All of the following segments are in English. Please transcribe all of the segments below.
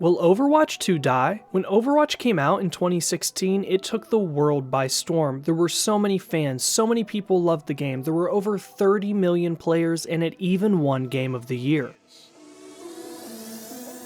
Will Overwatch 2 die? When Overwatch came out in 2016, it took the world by storm. There were so many fans, so many people loved the game. There were over 30 million players, and it even won Game of the Year.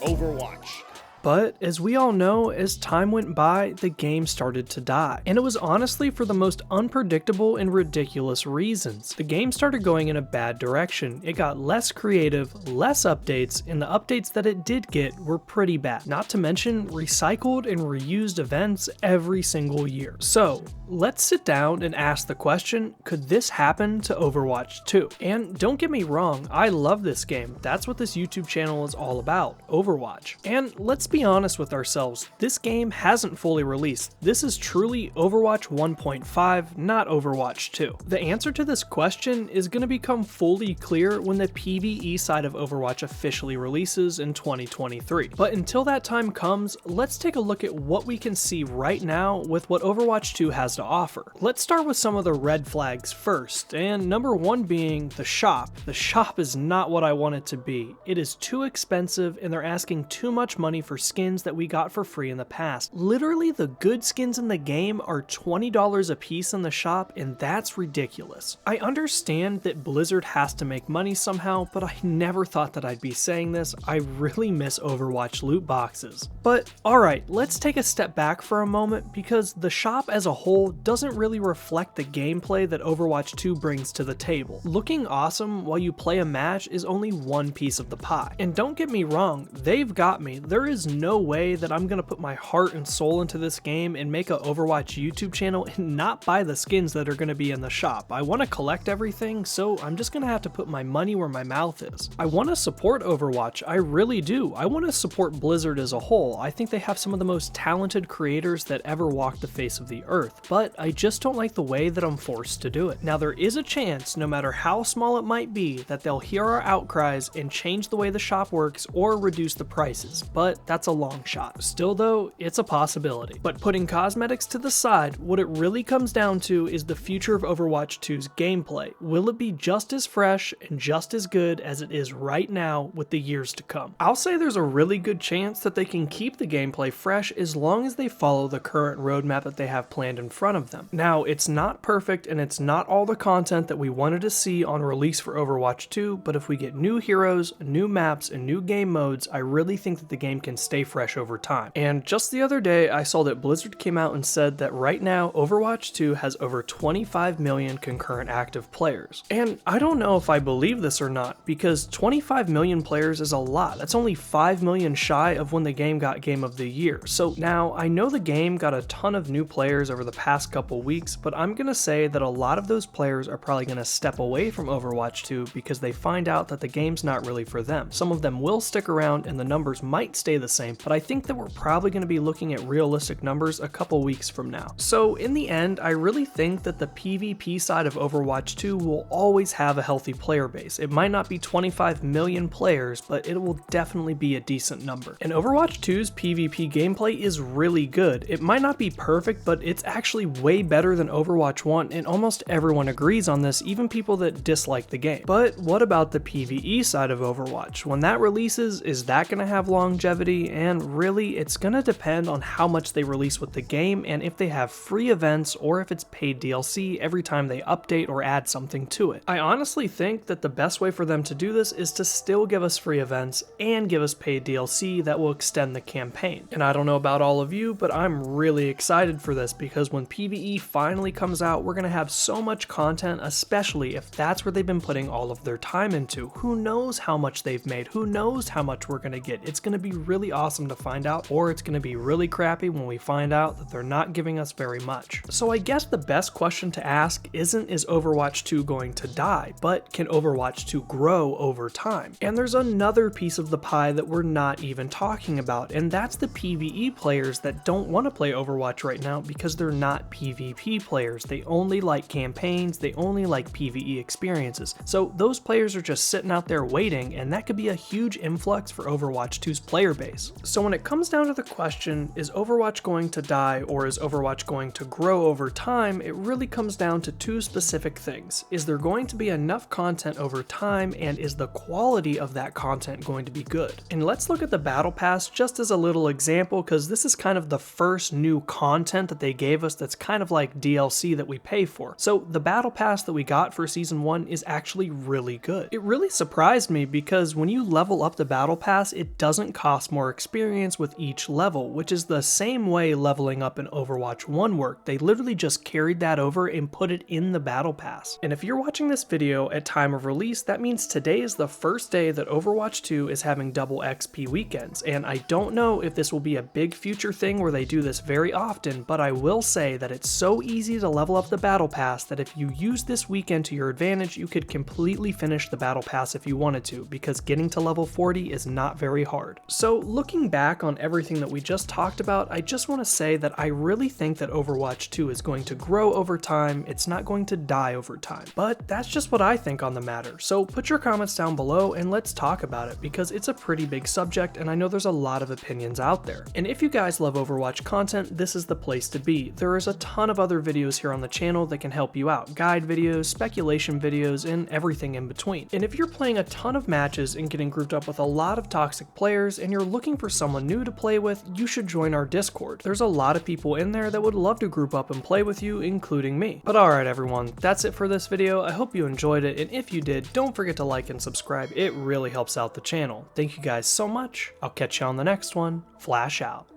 Overwatch. But, as we all know, as time went by, the game started to die. And it was honestly for the most unpredictable and ridiculous reasons. The game started going in a bad direction. It got less creative, less updates, and the updates that it did get were pretty bad. Not to mention recycled and reused events every single year. So, let's sit down and ask the question, could this happen to Overwatch 2? And don't get me wrong, I love this game. That's what this YouTube channel is all about, Overwatch. And let's be honest with ourselves, this game hasn't fully released. This is truly Overwatch 1.5, not Overwatch 2. The answer to this question is going to become fully clear when the PvE side of Overwatch officially releases in 2023. But until that time comes, let's take a look at what we can see right now with what Overwatch 2 has to offer. Let's start with some of the red flags first, and number one being the shop. The shop is not what I want it to be. It is too expensive and they're asking too much money for skins that we got for free in the past. Literally, the good skins in the game are $20 a piece in the shop, and that's ridiculous. I understand that Blizzard has to make money somehow, but I never thought that I'd be saying this. I really miss Overwatch loot boxes. But alright, let's take a step back for a moment, because the shop as a whole doesn't really reflect the gameplay that Overwatch 2 brings to the table. Looking awesome while you play a match is only one piece of the pie. And don't get me wrong, they've got me. There is no way that I'm gonna put my heart and soul into this game and make an Overwatch YouTube channel and not buy the skins that are gonna be in the shop. I wanna collect everything, so I'm just gonna have to put my money where my mouth is. I wanna support Overwatch, I really do. I wanna support Blizzard as a whole. I think they have some of the most talented creators that ever walked the face of the earth, but I just don't like the way that I'm forced to do it. Now there is a chance, no matter how small it might be, that they'll hear our outcries and change the way the shop works or reduce the prices, but that's a long shot. Still though, it's a possibility. But putting cosmetics to the side, what it really comes down to is the future of Overwatch 2's gameplay. Will it be just as fresh and just as good as it is right now with the years to come? I'll say there's a really good chance that they can keep the gameplay fresh as long as they follow the current roadmap that they have planned in front of them. Now, it's not perfect and it's not all the content that we wanted to see on release for Overwatch 2, but if we get new heroes, new maps, and new game modes, I really think that the game can stay fresh over time. And just the other day, I saw that Blizzard came out and said that right now, Overwatch 2 has over 25 million concurrent active players. And I don't know if I believe this or not, because 25 million players is a lot. That's only 5 million shy of when the game got Game of the Year. So now, I know the game got a ton of new players over the past couple weeks, but I'm gonna say that a lot of those players are probably gonna step away from Overwatch 2 because they find out that the game's not really for them. Some of them will stick around and the numbers might stay the same, but I think that we're probably gonna be looking at realistic numbers a couple weeks from now. So in the end, I really think that the PvP side of Overwatch 2 will always have a healthy player base. It might not be 25 million players, but it will definitely be a decent number. And Overwatch 2's PvP gameplay is really good. It might not be perfect, but it's actually way better than Overwatch 1, and almost everyone agrees on this, even people that dislike the game. But what about the PvE side of Overwatch? When that releases, is that going to have longevity? And really, it's going to depend on how much they release with the game and if they have free events or if it's paid DLC every time they update or add something to it. I honestly think that the best way for them to do this is to still give us free events and give us paid DLC that will extend the campaign. And I don't know about all of you, but I'm really excited for this because when PvE finally comes out, we're going to have so much content, especially if that's where they've been putting all of their time into. Who knows how much they've made? Who knows how much we're going to get? It's going to be really awesome to find out, or it's going to be really crappy when we find out that they're not giving us very much. So I guess the best question to ask isn't is Overwatch 2 going to die, but can Overwatch 2 grow over time? And there's another piece of the pie that we're not even talking about, and that's the PvE players that don't want to play Overwatch right now because they're not PvP players. They only like campaigns, they only like PvE experiences. So those players are just sitting out there waiting, and that could be a huge influx for Overwatch 2's player base. Pass. So when it comes down to the question, is Overwatch going to die or is Overwatch going to grow over time, it really comes down to two specific things. Is there going to be enough content over time, and is the quality of that content going to be good? And let's look at the Battle Pass just as a little example, because this is kind of the first new content that they gave us that's kind of like DLC that we pay for. So the Battle Pass that we got for Season 1 is actually really good. It really surprised me because when you level up the Battle Pass, it doesn't cost more experience with each level, which is the same way leveling up in Overwatch 1 worked. They literally just carried that over and put it in the Battle Pass. And if you're watching this video at time of release, that means today is the first day that Overwatch 2 is having double XP weekends, and I don't know if this will be a big future thing where they do this very often, but I will say that it's so easy to level up the Battle Pass that if you use this weekend to your advantage, you could completely finish the Battle Pass if you wanted to, because getting to level 40 is not very hard. So looking back on everything that we just talked about, I just want to say that I really think that Overwatch 2 is going to grow over time. It's not going to die over time, but that's just what I think on the matter. So put your comments down below and let's talk about it, because it's a pretty big subject and I know there's a lot of opinions out there. And if you guys love Overwatch content, this is the place to be. There is a ton of other videos here on the channel that can help you out. Guide videos, speculation videos, and everything in between. And if you're playing a ton of matches and getting grouped up with a lot of toxic players and you're looking for someone new to play with, you should join our Discord. There's a lot of people in there that would love to group up and play with you, including me. But alright everyone, that's it for this video. I hope you enjoyed it, and if you did, don't forget to like and subscribe. It really helps out the channel. Thank you guys so much. I'll catch you on the next one. Flash out.